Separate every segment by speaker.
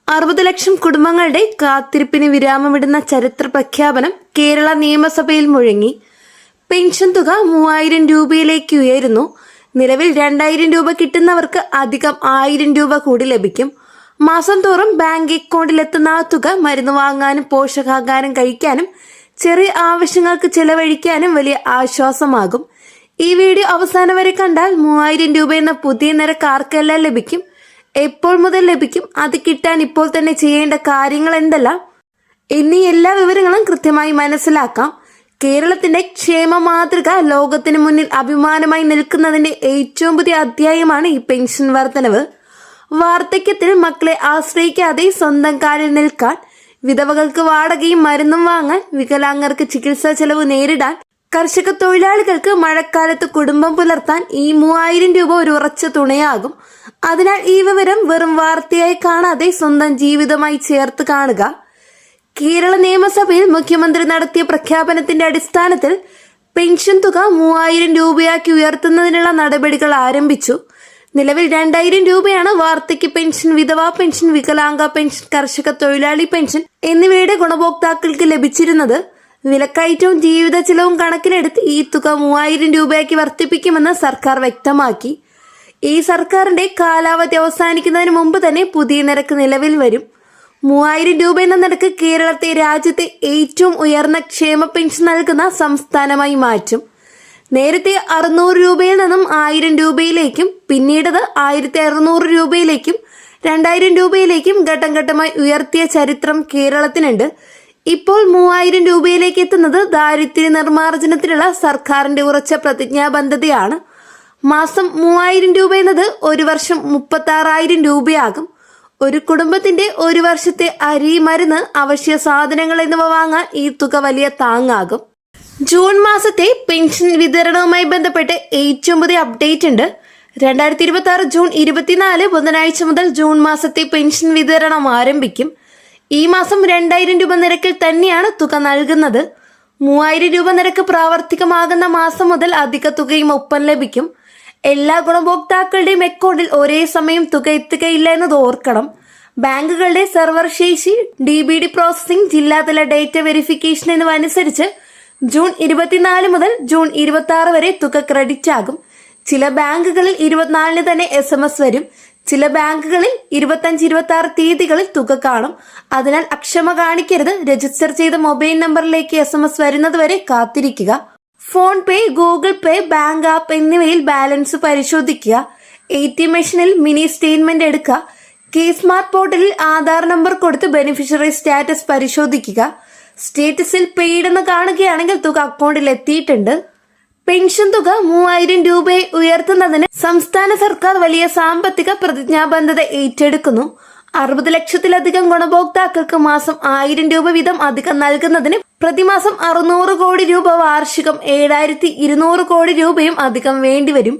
Speaker 1: 60 ലക്ഷം കുടുംബങ്ങളുടെ കാത്തിരിപ്പിന് വിരാമമിടുന്ന ചരിത്ര പ്രഖ്യാപനം കേരള നിയമസഭയിൽ മുഴങ്ങി. പെൻഷൻ തുക 3000 രൂപയിലേക്ക് ഉയരുന്നു. നിലവിൽ 2000 രൂപ കിട്ടുന്നവർക്ക് അധികം 1000 രൂപ കൂടി ലഭിക്കും. മാസം തോറും ബാങ്ക് അക്കൗണ്ടിലെത്തുന്ന ആ തുക മരുന്ന് വാങ്ങാനും പോഷകാഹാരം കഴിക്കാനും ചെറിയ ആവശ്യങ്ങൾക്ക് ചെലവഴിക്കാനും വലിയ ആശ്വാസമാകും. ഈ വീഡിയോ അവസാനം വരെ കണ്ടാൽ 3000 രൂപ എന്ന പുതിയ നിരക്ക് ആർക്കെല്ലാം ലഭിക്കും, എപ്പോൾ മുതൽ ലഭിക്കും, അത് കിട്ടാൻ ഇപ്പോൾ തന്നെ ചെയ്യേണ്ട കാര്യങ്ങൾ എന്തെല്ലാം എന്നീ എല്ലാ വിവരങ്ങളും കൃത്യമായി മനസ്സിലാക്കാം. കേരളത്തിന്റെ ക്ഷേമ മാതൃക ലോകത്തിന് മുന്നിൽ അഭിമാനമായി നിൽക്കുന്നതിന്റെ ഏറ്റവും പുതിയ അധ്യായമാണ് ഈ പെൻഷൻ വർധനവ്. വാർദ്ധക്യത്തിൽ മക്കളെ ആശ്രയിക്കാതെ സ്വന്തം കാലിൽ നിൽക്കാൻ, വിധവകൾക്ക് വാടകയും മരുന്നും വാങ്ങാൻ, വികലാംഗർക്ക് ചികിത്സാ ചെലവ് നേരിടാൻ, കർഷക തൊഴിലാളികൾക്ക് മഴക്കാലത്ത് കുടുംബം പുലർത്താൻ ഈ 3000 രൂപ ഒരു ഉറച്ച തുണയാകും. അതിനാൽ ഈ വിവരം വെറും വാർത്തയായി കാണാതെ സ്വന്തം ജീവിതമായി ചേർത്ത് കാണുക. കേരള നിയമസഭയിൽ മുഖ്യമന്ത്രി നടത്തിയ പ്രഖ്യാപനത്തിന്റെ അടിസ്ഥാനത്തിൽ പെൻഷൻ തുക 3000 രൂപയാക്കി ഉയർത്തുന്നതിനുള്ള നടപടികൾ ആരംഭിച്ചു. നിലവിൽ 2000 രൂപയാണ് വാർദ്ധക്യ പെൻഷൻ, വിധവാ പെൻഷൻ, വികലാംഗ പെൻഷൻ, കർഷക തൊഴിലാളി പെൻഷൻ എന്നിവയുടെ ഗുണഭോക്താക്കൾക്ക് ലഭിച്ചിരുന്നത്. വിലക്കയറ്റവും ജീവിത ചെലവും കണക്കിലെടുത്ത് ഈ തുക 3000 രൂപയാക്കി വർദ്ധിപ്പിക്കുമെന്ന് സർക്കാർ വ്യക്തമാക്കി. ഈ സർക്കാരിന്റെ കാലാവധി അവസാനിക്കുന്നതിന് മുമ്പ് തന്നെ പുതിയ നിരക്ക് നിലവിൽ വരും. 3000 രൂപ എന്ന നിരക്ക് കേരളത്തെ രാജ്യത്തെ ഏറ്റവും ഉയർന്ന ക്ഷേമ പെൻഷൻ നൽകുന്ന സംസ്ഥാനമായി മാറ്റും. നേരത്തെ 600 രൂപയിൽ നിന്നും 1000 രൂപയിലേക്കും പിന്നീടത് 1600 രൂപയിലേക്കും 2000 രൂപയിലേക്കും ഘട്ടം ഘട്ടമായി ഉയർത്തിയ ചരിത്രം കേരളത്തിനുണ്ട്. ഇപ്പോൾ 3000 രൂപയിലേക്ക് എത്തുന്നത് ദാരിദ്ര്യ നിർമ്മാർജ്ജനത്തിനുള്ള സർക്കാരിന്റെ ഉറച്ച പ്രതിജ്ഞാബദ്ധതയാണ്. മാസം 3000 രൂപ എന്നത് ഒരു വർഷം 36,000 രൂപയാകും. ഒരു കുടുംബത്തിന്റെ ഒരു വർഷത്തെ അരി, മരുന്ന്, അവശ്യ സാധനങ്ങൾ എന്നിവ വാങ്ങാൻ ഈ തുക വലിയ താങ്ങാകും. ജൂൺ മാസത്തെ പെൻഷൻ വിതരണവുമായി ബന്ധപ്പെട്ട് ഏറ്റവും പുതിയ അപ്ഡേറ്റ് ഉണ്ട്. 2026 ജൂൺ 24 ബുധനാഴ്ച മുതൽ ജൂൺ മാസത്തെ പെൻഷൻ വിതരണം ആരംഭിക്കും. ഈ മാസം 2000 രൂപ നിരക്കിൽ തന്നെയാണ് തുക നൽകുന്നത്. 3000 രൂപ നിരക്ക് പ്രാവർത്തികമാകുന്ന മാസം മുതൽ അധിക തുകയും ഒപ്പം ലഭിക്കും. എല്ലാ ഗുണഭോക്താക്കളുടെയും അക്കൗണ്ടിൽ ഒരേ സമയം തുക എത്തുകയില്ല എന്നത് ഓർക്കണം. ബാങ്കുകളുടെ സെർവർ ശേഷി, DBD പ്രോസസിംഗ്, ജില്ലാതല ഡേറ്റ വെരിഫിക്കേഷൻ എന്നിവ അനുസരിച്ച് ജൂൺ 24 മുതൽ ജൂൺ 26 വരെ തുക ക്രെഡിറ്റ് ആകും. ചില ബാങ്കുകളിൽ 24 തന്നെ SMS വരും. ചില ബാങ്കുകളിൽ 25-26 തീയതികളിൽ തുക കാണും. അതിനാൽ അക്ഷമ കാണിക്കരുത്. രജിസ്റ്റർ ചെയ്ത മൊബൈൽ നമ്പറിലേക്ക് SMS വരുന്നത് വരെ കാത്തിരിക്കുക. ഫോൺ പേ, ഗൂഗിൾ പേ, ബാങ്ക് ആപ്പ് എന്നിവയിൽ ബാലൻസ് പരിശോധിക്കുക. ATM മെഷീനിൽ മിനി സ്റ്റേറ്റ്മെന്റ് എടുക്കുക. സ്മാർട്ട് പോർട്ടലിൽ ആധാർ നമ്പർ കൊടുത്ത് ബെനിഫിഷ്യറി സ്റ്റാറ്റസ് പരിശോധിക്കുക. സ്റ്റേറ്റസിൽ പെയ്ഡ് എന്ന് കാണുകയാണെങ്കിൽ തുക അക്കൗണ്ടിൽ എത്തിയിട്ടുണ്ട്. പെൻഷൻ തുക 3000 രൂപയെ ഉയർത്തുന്നതിന് സംസ്ഥാന സർക്കാർ വലിയ സാമ്പത്തിക പ്രതിജ്ഞാബദ്ധത ഏറ്റെടുക്കുന്നു. 60 ലക്ഷത്തിലധികം ഗുണഭോക്താക്കൾക്ക് മാസം 1000 രൂപ വീതം അധികം നൽകുന്നതിന് പ്രതിമാസം 600 കോടി രൂപ, വാർഷികം 7200 കോടി രൂപയും അധികം വേണ്ടിവരും.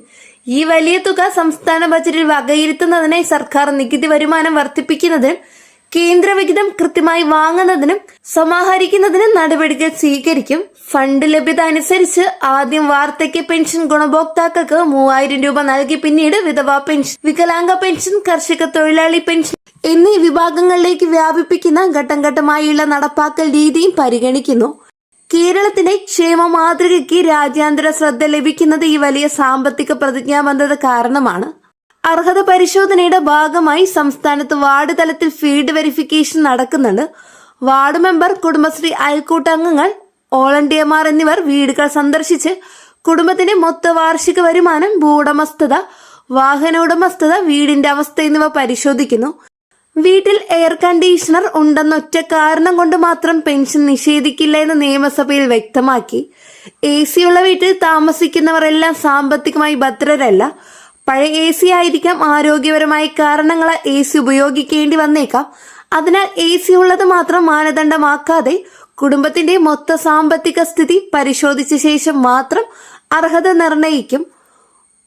Speaker 1: ഈ വലിയ തുക സംസ്ഥാന ബജറ്റിൽ വകയിരുത്തുന്നതിനായി സർക്കാർ നികുതി വരുമാനം വർദ്ധിപ്പിക്കുന്നതിനും കേന്ദ്ര വിഹിതം കൃത്യമായി വാങ്ങുന്നതിനും സമാഹരിക്കുന്നതിനും നടപടികൾ സ്വീകരിക്കും. ഫണ്ട് ലഭ്യത അനുസരിച്ച് ആദ്യം വാർദ്ധക്യ പെൻഷൻ ഗുണഭോക്താക്കൾക്ക് 3000 രൂപ നൽകി പിന്നീട് വിധവാ പെൻഷൻ, വികലാംഗ പെൻഷൻ, കർഷക തൊഴിലാളി പെൻഷൻ എന്നീ വിഭാഗങ്ങളിലേക്ക് വ്യാപിപ്പിക്കുന്ന ഘട്ടം ഘട്ടമായുള്ള നടപ്പാക്കൽ രീതിയും പരിഗണിക്കുന്നു. കേരളത്തിന്റെ ക്ഷേമ മാതൃകയ്ക്ക് രാജ്യാന്തര ശ്രദ്ധ ലഭിക്കുന്നത് ഈ വലിയ സാമ്പത്തിക പ്രതിജ്ഞാബദ്ധത കാരണമാണ്. അർഹത പരിശോധനയുടെ ഭാഗമായി സംസ്ഥാനത്ത് വാർഡ് തലത്തിൽ ഫീൽഡ് വെരിഫിക്കേഷൻ നടക്കുന്നുണ്ട്. വാർഡ് മെമ്പർ, കുടുംബശ്രീ അയൽക്കൂട്ട അംഗങ്ങൾ, വോളണ്ടിയർമാർ എന്നിവർ വീടുകൾ സന്ദർശിച്ച് കുടുംബത്തിന്റെ മൊത്ത വാർഷിക വരുമാനം, ഭൂവുടമസ്ഥത, വാഹന ഉടമസ്ഥത, വീടിന്റെ അവസ്ഥ എന്നിവ പരിശോധിക്കുന്നു. വീട്ടിൽ എയർ കണ്ടീഷണർ ഉണ്ടെന്ന ഒറ്റ കാരണം കൊണ്ട് മാത്രം പെൻഷൻ നിഷേധിക്കില്ല എന്ന് നിയമസഭയിൽ വ്യക്തമാക്കി. AC ഉള്ള വീട്ടിൽ താമസിക്കുന്നവർ എല്ലാം സാമ്പത്തികമായി ഭദ്രരല്ല. പഴയ AC ആയിരിക്കാം. ആരോഗ്യപരമായ കാരണങ്ങളാൽ AC ഉപയോഗിക്കേണ്ടി വന്നേക്കാം. അതിനാൽ AC ഉള്ളത് മാത്രം മാനദണ്ഡമാക്കാതെ കുടുംബത്തിന്റെ മൊത്ത സാമ്പത്തിക സ്ഥിതി പരിശോധിച്ച ശേഷം മാത്രം അർഹത നിർണയിക്കും.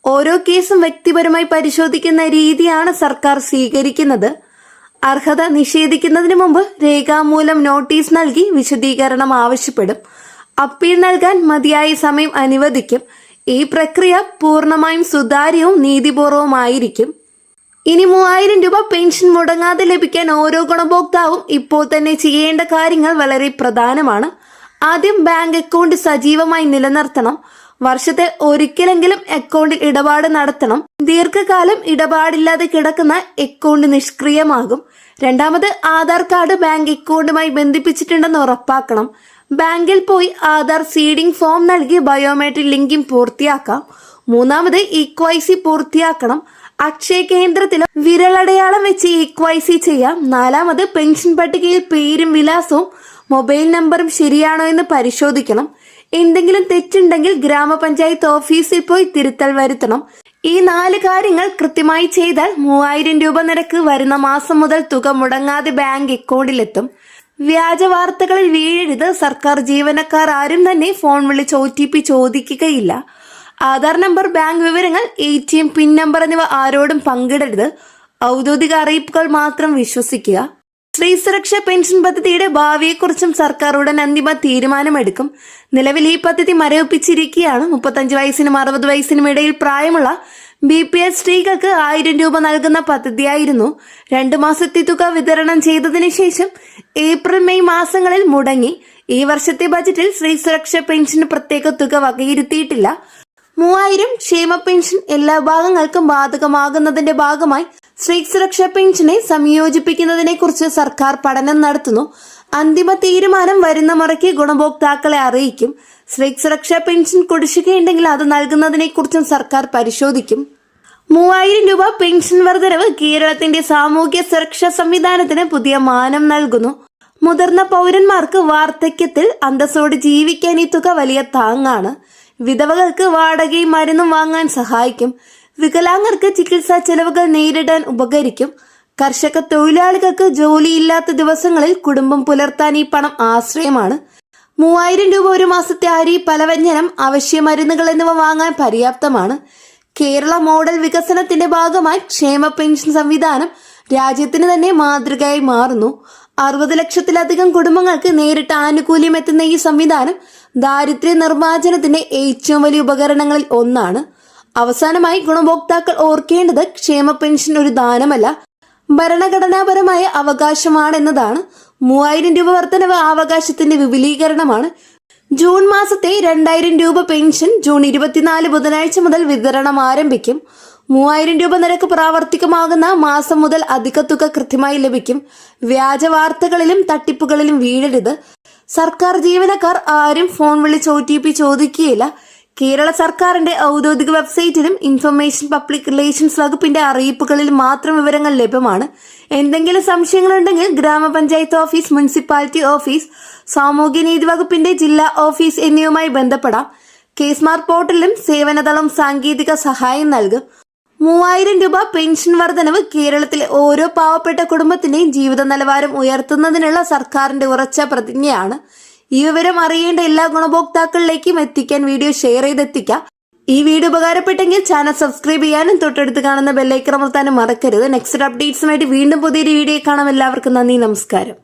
Speaker 1: ഓരോ കേസും വ്യക്തിപരമായി പരിശോധിക്കുന്ന രീതിയാണ് സർക്കാർ സ്വീകരിക്കുന്നത്. അർഹത നിഷേധിക്കുന്നതിന് മുമ്പ് രേഖാമൂലം നോട്ടീസ് നൽകി വിശദീകരണം ആവശ്യപ്പെടും. അപ്പീൽ നൽകാൻ മതിയായ സമയം അനുവദിക്കും. ഈ പ്രക്രിയ പൂർണ്ണമായും സുതാര്യവും നീതിപൂർവവുമായിരിക്കും. ഇനി 3000 രൂപ പെൻഷൻ മുടങ്ങാതെ ലഭിക്കാൻ ഓരോ ഗുണഭോക്താവും ഇപ്പോൾ തന്നെ ചെയ്യേണ്ട കാര്യങ്ങൾ വളരെ പ്രധാനമാണ്. ആദ്യം ബാങ്ക് അക്കൗണ്ട് സജീവമായി നിലനിർത്തണം. വർഷത്തിൽ ഒരിക്കലെങ്കിലും അക്കൗണ്ടിൽ ഇടപാട് നടത്തണം. ദീർഘകാലം ഇടപാടില്ലാതെ കിടക്കുന്ന അക്കൗണ്ട് നിഷ്ക്രിയമാകും. രണ്ടാമത്, ആധാർ കാർഡ് ബാങ്ക് അക്കൗണ്ടുമായി ബന്ധിപ്പിച്ചിട്ടുണ്ടെന്ന് ഉറപ്പാക്കണം. ബാങ്കിൽ പോയി ആധാർ സീഡിംഗ് ഫോം നൽകി ബയോമെട്രിക് ലിങ്കിങ് പൂർത്തിയാക്കാം. മൂന്നാമത്, ഇക്വൈസി പൂർത്തിയാക്കണം. അക്ഷയ കേന്ദ്രത്തിൽ വിരലടയാളം വെച്ച് ഇക്വൈസി ചെയ്യാം. നാലാമത്, പെൻഷൻ പട്ടികയിൽ പേരും വിലാസവും മൊബൈൽ നമ്പറും ശരിയാണോ എന്ന് പരിശോധിക്കണം. എന്തെങ്കിലും തെറ്റുണ്ടെങ്കിൽ ഗ്രാമപഞ്ചായത്ത് ഓഫീസിൽ പോയി തിരുത്തൽ വരുത്തണം. ഈ 4 കാര്യങ്ങൾ കൃത്യമായി ചെയ്താൽ 3000 രൂപ നിരക്ക് വരുന്ന മാസം മുതൽ തുക മുടങ്ങാതെ ബാങ്ക് അക്കൗണ്ടിലെത്തും. വ്യാജ വാർത്തകളിൽ വീഴരുത്. സർക്കാർ ജീവനക്കാർ ആരും തന്നെ ഫോൺ വിളിച്ച് OTP ചോദിക്കുകയില്ല. ആധാർ നമ്പർ, ബാങ്ക് വിവരങ്ങൾ, ATM പിൻ നമ്പർ എന്നിവ ആരോടും പങ്കിടരുത്. ഔദ്യോഗിക അറിയിപ്പുകൾ മാത്രം വിശ്വസിക്കുക. സ്ത്രീ സുരക്ഷാ പെൻഷൻ പദ്ധതിയുടെ ഭാവിയെക്കുറിച്ചും സർക്കാർ ഉടൻ അന്തിമ തീരുമാനമെടുക്കും. നിലവിൽ ഈ പദ്ധതി മരവിപ്പിച്ചിരിക്കുകയാണ്. 35 വയസ്സിനും 60 വയസ്സിനും ഇടയിൽ പ്രായമുള്ള BPL സ്ത്രീകൾക്ക് 1000 രൂപ നൽകുന്ന പദ്ധതിയായിരുന്നു. 2 മാസത്തെ തുക വിതരണം ചെയ്തതിനു ശേഷം ഏപ്രിൽ മെയ് മാസങ്ങളിൽ മുടങ്ങി. ഈ വർഷത്തെ ബജറ്റിൽ സ്ത്രീ സുരക്ഷാ പെൻഷന് പ്രത്യേക തുക വകയിരുത്തിയിട്ടില്ല. 3000 ക്ഷേമ പെൻഷൻ എല്ലാ ഭാഗങ്ങൾക്കും ബാധകമാകുന്നതിന്റെ ഭാഗമായി സ്ത്രീ സുരക്ഷാ പെൻഷനെ സംയോജിപ്പിക്കുന്നതിനെ കുറിച്ച് സർക്കാർ പഠനം നടത്തുന്നു. അന്തിമ തീരുമാനം വരുന്ന മുറയ്ക്ക് ഗുണഭോക്താക്കളെ അറിയിക്കും. സ്ത്രീ സുരക്ഷാ പെൻഷൻ കുടിശ്ശികയുണ്ടെങ്കിൽ അത് നൽകുന്നതിനെ കുറിച്ചും സർക്കാർ പരിശോധിക്കും. 3000 രൂപ പെൻഷൻ വർധനവ് കേരളത്തിന്റെ സാമൂഹ്യ സുരക്ഷാ സംവിധാനത്തിന് പുതിയ മാനം നൽകുന്നു. മുതിർന്ന പൗരന്മാർക്ക് വാർദ്ധക്യത്തിൽ അന്തസ്സോടെ ജീവിക്കാൻ ഈ തുക വലിയ താങ്ങാണ്. വിധവകൾക്ക് വാടകയും മരുന്നും വാങ്ങാൻ സഹായിക്കും. വികലാംഗർക്ക് ചികിത്സാ ചെലവുകൾ നേരിടാൻ ഉപകരിക്കും. കർഷക തൊഴിലാളികൾക്ക് ജോലിയില്ലാത്ത ദിവസങ്ങളിൽ കുടുംബം പുലർത്താൻ ഈ പണം ആശ്രയമാണ്. 3000 രൂപ ഒരു മാസത്തെ അരി, പലവ്യഞ്ജനം, അവശ്യ മരുന്നുകൾ എന്നിവ വാങ്ങാൻ പര്യാപ്തമാണ്. കേരള മോഡൽ വികസനത്തിന്റെ ഭാഗമായി ക്ഷേമ പെൻഷൻ സംവിധാനം രാജ്യത്തിന് തന്നെ മാതൃകയായി മാറുന്നു. 60 ലക്ഷത്തിലധികം കുടുംബങ്ങൾക്ക് നേരിട്ട് ആനുകൂല്യം എത്തുന്ന ഈ സംവിധാനം ദാരിദ്ര്യ നിർമ്മാർജ്ജനത്തിന്റെ ഏറ്റവും വലിയ ഉപകരണങ്ങളിൽ ഒന്നാണ്. അവസാനമായി ഗുണഭോക്താക്കൾ ഓർക്കേണ്ടത് ക്ഷേമ പെൻഷൻ ഒരു ദാനമല്ല, ഭരണഘടനാപരമായ അവകാശമാണെന്നതാണ്. 3000 രൂപ വർധനവ് അവകാശത്തിന്റെ വിപുലീകരണമാണ്. ജൂൺ മാസത്തെ 2000 രൂപ പെൻഷൻ ജൂൺ 24 ബുധനാഴ്ച മുതൽ വിതരണം ആരംഭിക്കും. 3000 രൂപ നിരക്ക് പ്രാവർത്തികമാകുന്ന മാസം മുതൽ അധിക തുക കൃത്യമായി ലഭിക്കും. വ്യാജ വാർത്തകളിലും തട്ടിപ്പുകളിലും വീഴരുത്. സർക്കാർ ജീവനക്കാർ ആരും ഫോൺ വിളിച്ച് OTP ചോദിക്കുകയില്ല. കേരള സർക്കാരിന്റെ ഔദ്യോഗിക വെബ്സൈറ്റിലും ഇൻഫർമേഷൻ പബ്ലിക് റിലേഷൻസ് വകുപ്പിന്റെ അറിയിപ്പുകളിലും മാത്രം വിവരങ്ങൾ ലഭ്യമാണ്. എന്തെങ്കിലും സംശയങ്ങളുണ്ടെങ്കിൽ ഗ്രാമപഞ്ചായത്ത് ഓഫീസ്, മുനിസിപ്പാലിറ്റി ഓഫീസ്, സാമൂഹ്യനീതി വകുപ്പിന്റെ ജില്ലാ ഓഫീസ് എന്നിവയുമായി ബന്ധപ്പെടാം. കേസ്മാർട്ട് പോർട്ടലിലും സേവനതളം സാങ്കേതിക സഹായം നൽകും. 3000 രൂപ പെൻഷൻ വർധനവ് കേരളത്തിലെ ഓരോ പാവപ്പെട്ട കുടുംബത്തിന്റെയും ജീവിത നിലവാരം ഉയർത്തുന്നതിനുള്ള സർക്കാരിന്റെ ഉറച്ച പ്രതിജ്ഞയാണ്. ഈ വിവരം അറിയേണ്ട എല്ലാ ഗുണഭോക്താക്കളിലേക്കും എത്തിക്കാൻ വീഡിയോ ഷെയർ ചെയ്തെത്തിക്കാം. ഈ വീഡിയോ ഉപകാരപ്പെട്ടെങ്കിൽ ചാനൽ സബ്സ്ക്രൈബ് ചെയ്യാനും തൊട്ടടുത്ത് കാണുന്ന ബെല്ലൈക്കൺ അമർത്താനും മറക്കരുത്. നെക്സ്റ്റ് അപ്ഡേറ്റ്സുമായിട്ട് വീണ്ടും പുതിയൊരു വീഡിയോ കാണാം. എല്ലാവർക്കും നന്ദി, നമസ്കാരം.